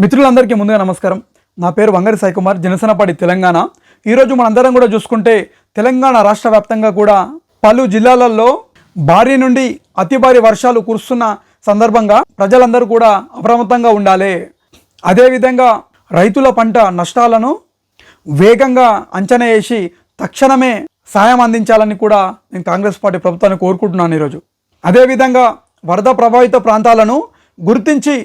మిత్రులందరికీ ముందుగా నమస్కారం. నా పేరు వంగరి సాయి కుమార్, జనసేన పార్టీ తెలంగాణ. ఈరోజు మనందరం కూడా చూసుకుంటే తెలంగాణ రాష్ట్ర వ్యాప్తంగా కూడా పలు జిల్లాలలో భారీ నుండి అతి భారీ వర్షాలు కురుస్తున్న సందర్భంగా ప్రజలందరూ కూడా అప్రమత్తంగా ఉండాలి. అదేవిధంగా రైతుల పంట నష్టాలను వేగంగా అంచనా వేసి తక్షణమే సాయం అందించాలని కూడా నేను కాంగ్రెస్ పార్టీ ప్రభుత్వాన్ని కోరుకుంటున్నాను ఈరోజు. అదేవిధంగా వరద ప్రభావిత ప్రాంతాలను గుర్తించి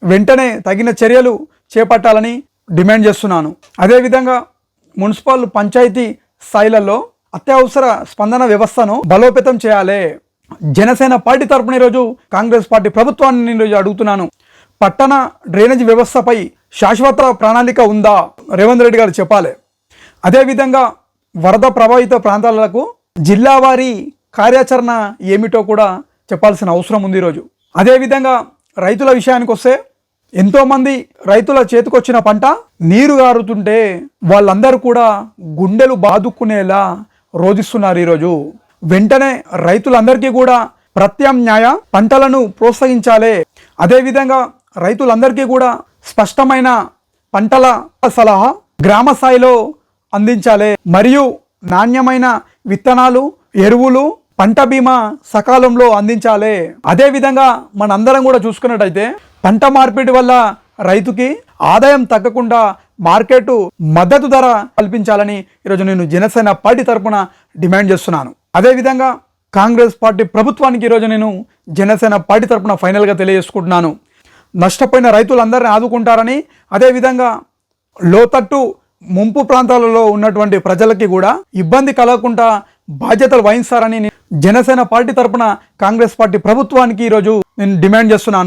వెంటనే తగిన చర్యలు చేపట్టాలని డిమాండ్ చేస్తున్నాను. అదేవిధంగా మున్సిపల్ పంచాయతీ స్థాయిలలో అత్యవసర స్పందన వ్యవస్థను బలోపేతం చేయాలి. జనసేన పార్టీ తరపున ఈరోజు కాంగ్రెస్ పార్టీ ప్రభుత్వాన్ని ఈరోజు అడుగుతున్నాను. పట్టణ డ్రైనేజ్ వ్యవస్థపై శాశ్వత ప్రణాళిక ఉందా? రేవంత్ రెడ్డి గారు చెప్పాలి. అదేవిధంగా వరద ప్రభావిత ప్రాంతాలకు జిల్లావారీ కార్యాచరణ ఏమిటో కూడా చెప్పాల్సిన అవసరం ఉంది ఈరోజు. అదేవిధంగా రైతుల విషయానికి వస్తే ఎంతోమంది రైతుల చేతికొచ్చిన పంట నీరు గారుతుంటే వాళ్ళందరూ కూడా గుండెలు బాదుకునేలా రోధిస్తున్నారు ఈరోజు. వెంటనే రైతులందరికీ కూడా ప్రత్యామ్నాయ పంటలను ప్రోత్సహించాలి. అదేవిధంగా రైతులందరికీ కూడా స్పష్టమైన పంటల సలహా గ్రామ స్థాయిలో అందించాలి. మరియు నాణ్యమైన విత్తనాలు, ఎరువులు, పంట బీమా సకాలంలో అందించాలి. అదేవిధంగా మనందరం కూడా చూసుకున్నట్టయితే పంట మార్పిడి వల్ల రైతుకి ఆదాయం తగ్గకుండా మార్కెట్ మద్దతు ధర కల్పించాలని ఈరోజు నేను జనసేన పార్టీ తరఫున డిమాండ్ చేస్తున్నాను. అదేవిధంగా కాంగ్రెస్ పార్టీ ప్రభుత్వానికి ఈరోజు నేను జనసేన పార్టీ తరఫున ఫైనల్గా తెలియజేసుకుంటున్నాను. నష్టపోయిన రైతులందరినీ ఆదుకుంటారని, అదేవిధంగా లోతట్టు ముంపు ప్రాంతాలలో ఉన్నటువంటి ప్రజలకి కూడా ఇబ్బంది కలగకుండా బాధ్యతలు వహిస్తారని జనసేన పార్టీ తరఫున కాంగ్రెస్ పార్టీ ప్రభుత్వానికి ఈరోజు నేను డిమాండ్ చేస్తున్నాను.